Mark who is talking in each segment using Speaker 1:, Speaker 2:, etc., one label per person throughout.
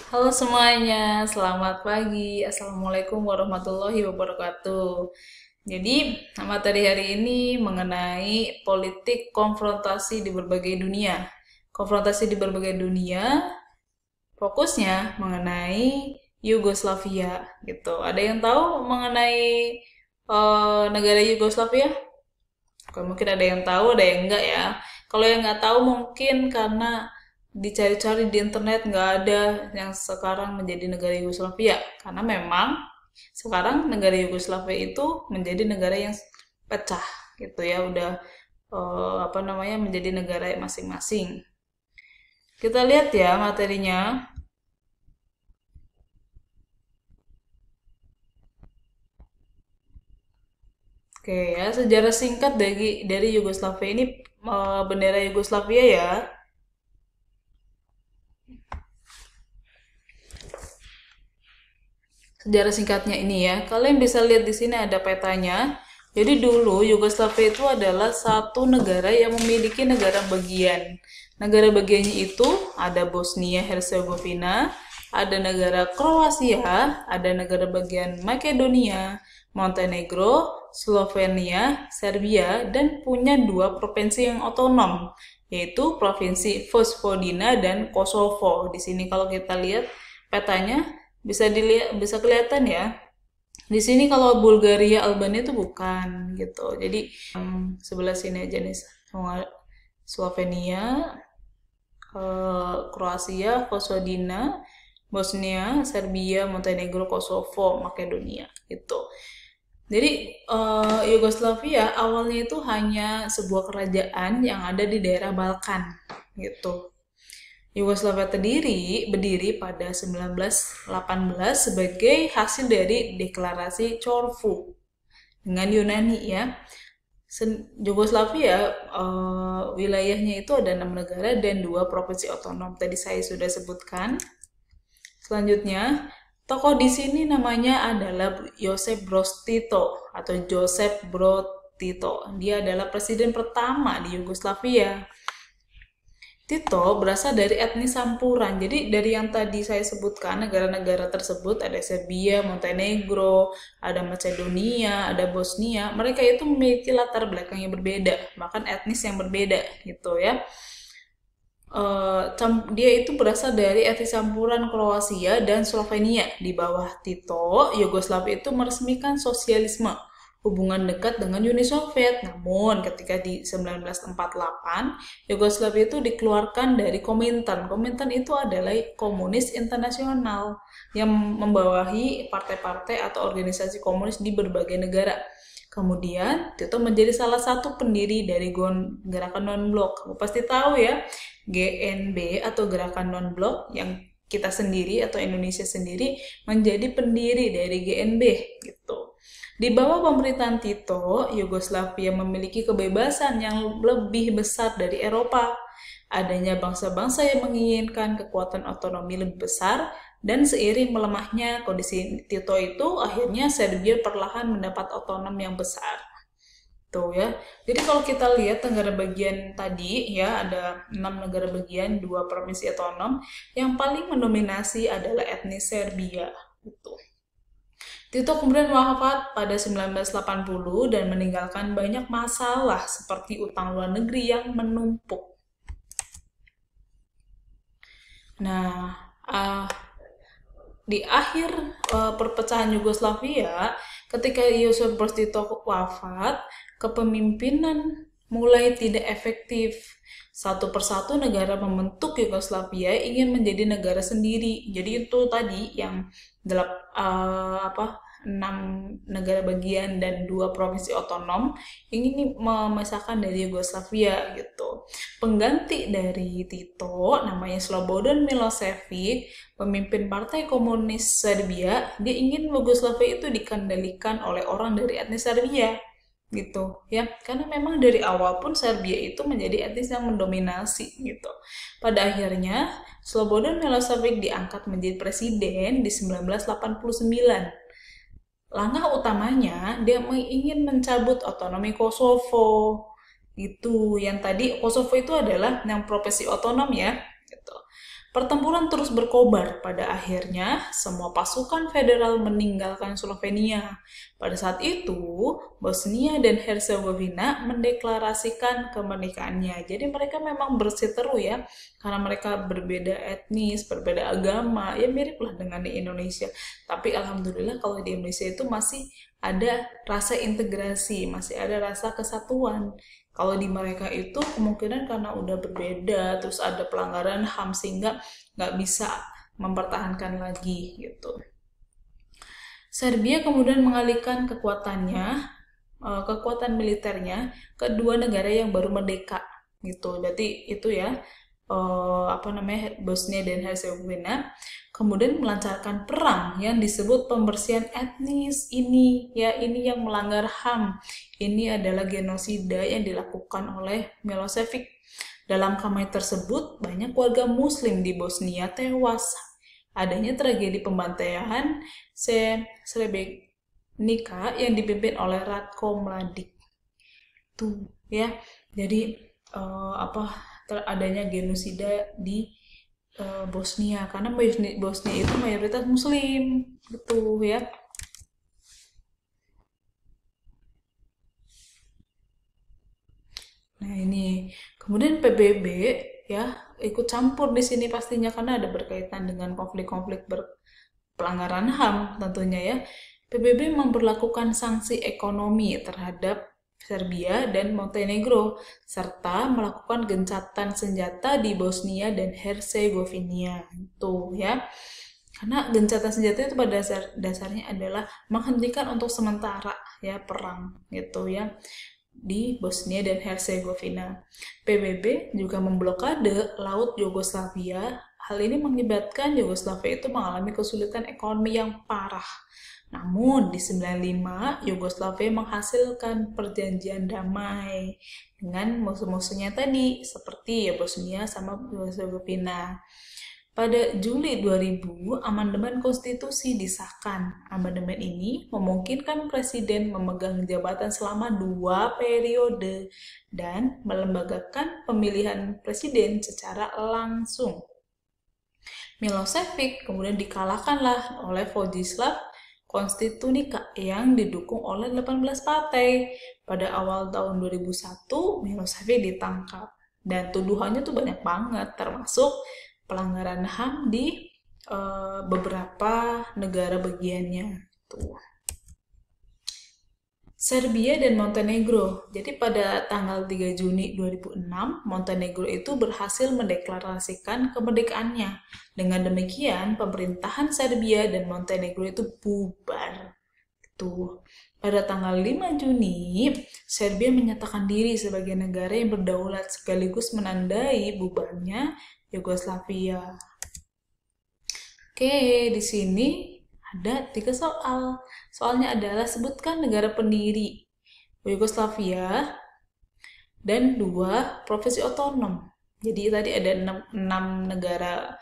Speaker 1: Halo semuanya, selamat pagi. Assalamualaikum warahmatullahi wabarakatuh. Jadi, materi hari ini mengenai politik konfrontasi di berbagai dunia. Konfrontasi di berbagai dunia, fokusnya mengenai Yugoslavia gitu. Ada yang tahu mengenai negara Yugoslavia? Oke, mungkin ada yang tahu, ada yang enggak ya. Kalau yang nggak tahu mungkin karena dicari-cari di internet nggak ada yang sekarang menjadi negara Yugoslavia. Karena memang sekarang negara Yugoslavia itu menjadi negara yang pecah gitu ya, udah apa namanya menjadi negara masing-masing. Kita lihat ya materinya. Oke ya, sejarah singkat dari Yugoslavia ini, bendera Yugoslavia ya. Sejarah singkatnya ini ya, kalian bisa lihat di sini ada petanya. Jadi dulu Yugoslavia itu adalah satu negara yang memiliki negara bagian. Negara bagiannya itu ada Bosnia Herzegovina, ada negara Kroasia, ada negara bagian Makedonia, Montenegro, Slovenia, Serbia, dan punya dua provinsi yang otonom, yaitu Provinsi Vojvodina dan Kosovo. Di sini kalau kita lihat petanya bisa dilihat, bisa kelihatan ya. Di sini kalau Bulgaria, Albania itu bukan gitu. Jadi sebelah sini aja nih, Slovenia, Kroasia, Vojvodina, Bosnia, Serbia, Montenegro, Kosovo, Makedonia gitu. Jadi Yugoslavia awalnya itu hanya sebuah kerajaan yang ada di daerah Balkan gitu. Yugoslavia berdiri pada 1918 sebagai hasil dari deklarasi Corfu dengan Yunani ya. Yugoslavia wilayahnya itu ada 6 negara dan 2 provinsi otonom. Tadi saya sudah sebutkan. Selanjutnya, tokoh di sini namanya adalah Josip Broz Tito atau Joseph Broz Tito. Dia adalah presiden pertama di Yugoslavia. Tito berasal dari etnis campuran. Jadi dari yang tadi saya sebutkan, negara-negara tersebut ada Serbia, Montenegro, ada Macedonia, ada Bosnia. Mereka itu memiliki latar belakang yang berbeda, bahkan etnis yang berbeda gitu ya. Dia itu berasal dari etnis campuran Kroasia dan Slovenia. Di bawah Tito, Yugoslavia itu meresmikan sosialisme, hubungan dekat dengan Uni Soviet. Namun, ketika di 1948, Yugoslavia itu dikeluarkan dari Komintern. Komintern itu adalah komunis internasional yang membawahi partai-partai atau organisasi komunis di berbagai negara. Kemudian, Tito menjadi salah satu pendiri dari gerakan non-blok. Kamu pasti tahu ya, GNB atau gerakan non-blok yang kita sendiri atau Indonesia sendiri menjadi pendiri dari GNB gitu. Di bawah pemerintahan Tito, Yugoslavia memiliki kebebasan yang lebih besar dari Eropa. Adanya bangsa-bangsa yang menginginkan kekuatan otonomi lebih besar, dan seiring melemahnya kondisi Tito itu, akhirnya Serbia perlahan mendapat otonom yang besar. Tuh ya. Jadi kalau kita lihat negara bagian tadi ya, ada 6 negara bagian, 2 provinsi otonom, yang paling mendominasi adalah etnis Serbia gitu. Tito kemudian wafat pada 1980 dan meninggalkan banyak masalah seperti utang luar negeri yang menumpuk. Nah, di akhir perpecahan Yugoslavia, ketika Josip Broz Tito wafat, kepemimpinan mulai tidak efektif. Satu persatu negara membentuk Yugoslavia ingin menjadi negara sendiri. Jadi itu tadi yang 6 negara bagian dan 2 provinsi otonom ingin memisahkan dari Yugoslavia gitu. Pengganti dari Tito namanya Slobodan Milosevic, pemimpin Partai Komunis Serbia. Dia ingin Yugoslavia itu dikendalikan oleh orang dari etnis Serbia gitu ya, karena memang dari awal pun Serbia itu menjadi etnis yang mendominasi gitu. Pada akhirnya Slobodan Milosevic diangkat menjadi presiden di 1989. Langkah utamanya dia ingin mencabut otonomi Kosovo. Itu yang tadi Kosovo itu adalah yang provinsi otonom ya gitu. Pertempuran terus berkobar. Pada akhirnya, semua pasukan federal meninggalkan Slovenia. Pada saat itu, Bosnia dan Herzegovina mendeklarasikan kemerdekaannya. Jadi mereka memang berseteru ya, karena mereka berbeda etnis, berbeda agama, ya mirip lah dengan di Indonesia. Tapi alhamdulillah kalau di Indonesia itu masih ada rasa integrasi, masih ada rasa kesatuan. Kalau di mereka itu kemungkinan karena udah berbeda, terus ada pelanggaran HAM sehingga nggak bisa mempertahankan lagi gitu. Serbia kemudian mengalihkan kekuatan militernya ke dua negara yang baru merdeka gitu. Berarti itu ya Bosnia dan Herzegovina kemudian melancarkan perang yang disebut pembersihan etnis. Ini yang melanggar HAM. Ini adalah genosida yang dilakukan oleh Milosevic. Dalam kampanye tersebut, banyak warga muslim di Bosnia tewas. Adanya tragedi pembantaian Srebrenica yang dipimpin oleh Ratko Mladic. Tuh ya. Jadi adanya genosida di Bosnia karena Bosnia itu mayoritas muslim gitu ya. Nah, ini kemudian PBB ya ikut campur di sini pastinya karena ada berkaitan dengan konflik-konflik pelanggaran HAM tentunya ya. PBB memperlakukan sanksi ekonomi terhadap Serbia dan Montenegro serta melakukan gencatan senjata di Bosnia dan Herzegovina itu ya. Karena gencatan senjata itu pada dasarnya adalah menghentikan untuk sementara ya perang gitu ya di Bosnia dan Herzegovina. PBB juga memblokade laut Yugoslavia. Hal ini mengakibatkan Yugoslavia itu mengalami kesulitan ekonomi yang parah. Namun di 95 Yugoslavia menghasilkan perjanjian damai dengan musuh-musuhnya tadi seperti ya Bosnia sama Herzegovina. Pada Juli 2000, amandemen konstitusi disahkan. Amandemen ini memungkinkan presiden memegang jabatan selama 2 periode dan melembagakan pemilihan presiden secara langsung. Milosevic kemudian dikalahkanlah oleh Vojislav Konstitunika yang didukung oleh 18 partai. Pada awal tahun 2001, Milosevic ditangkap. Dan tuduhannya tuh banyak banget, termasuk pelanggaran HAM di beberapa negara bagiannya. Tuh. Serbia dan Montenegro. Jadi pada tanggal 3 Juni 2006, Montenegro itu berhasil mendeklarasikan kemerdekaannya. Dengan demikian, pemerintahan Serbia dan Montenegro itu bubar. Tuh. Pada tanggal 5 Juni, Serbia menyatakan diri sebagai negara yang berdaulat sekaligus menandai bubarnya Yugoslavia. Oke, di sini ada 3 soal. Soalnya adalah sebutkan negara pendiri Yugoslavia dan 2 provinsi otonom. Jadi tadi ada 6 negara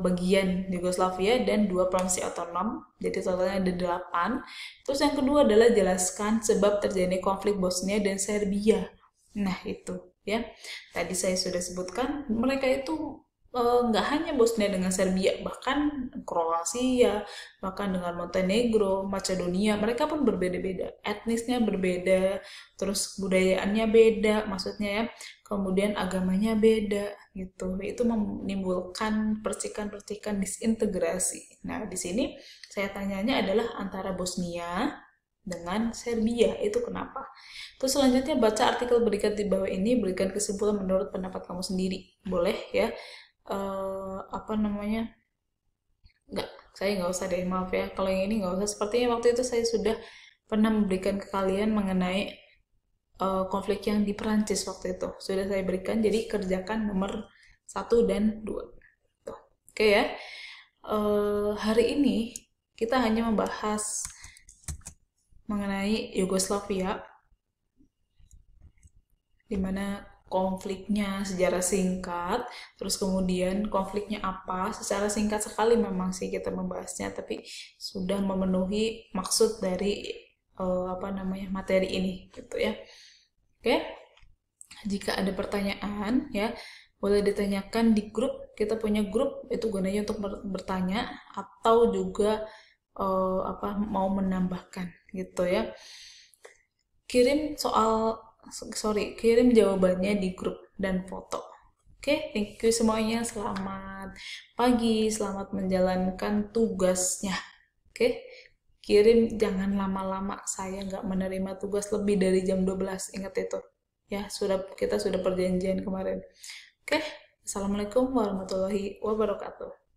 Speaker 1: bagian Yugoslavia dan 2 provinsi otonom. Jadi totalnya ada 8. Terus yang kedua adalah jelaskan sebab terjadi konflik Bosnia dan Serbia. Nah, itu ya. Tadi saya sudah sebutkan mereka itu nggak hanya Bosnia dengan Serbia, bahkan Kroasia, bahkan dengan Montenegro, Macedonia, mereka pun berbeda-beda, etnisnya berbeda, terus budayaannya beda, maksudnya ya, kemudian agamanya beda, gitu. Itu menimbulkan percikan-percikan disintegrasi. Nah, di sini saya tanyanya adalah antara Bosnia dengan Serbia, itu kenapa? Terus selanjutnya baca artikel berikut di bawah ini, berikan kesimpulan menurut pendapat kamu sendiri. Boleh ya? Saya nggak usah deh, maaf ya kalau yang ini nggak usah. Sepertinya waktu itu saya sudah pernah memberikan ke kalian mengenai konflik yang di Perancis waktu itu sudah saya berikan, jadi kerjakan nomor 1 dan 2 tuh. Oke ya. Hari ini kita hanya membahas mengenai Yugoslavia, dimana konfliknya sejarah singkat, terus kemudian konfliknya apa, secara singkat sekali memang sih kita membahasnya, tapi sudah memenuhi maksud dari materi ini gitu ya. Oke, jika ada pertanyaan ya Boleh ditanyakan di grup, kita punya grup itu gunanya untuk bertanya atau juga mau menambahkan gitu ya. Kirim jawabannya di grup dan foto. Oke, thank you semuanya. Selamat pagi, selamat menjalankan tugasnya. Oke, kirim jangan lama-lama. Saya nggak menerima tugas lebih dari jam 12. Ingat itu. Ya, kita sudah perjanjian kemarin. Oke, assalamualaikum warahmatullahi wabarakatuh.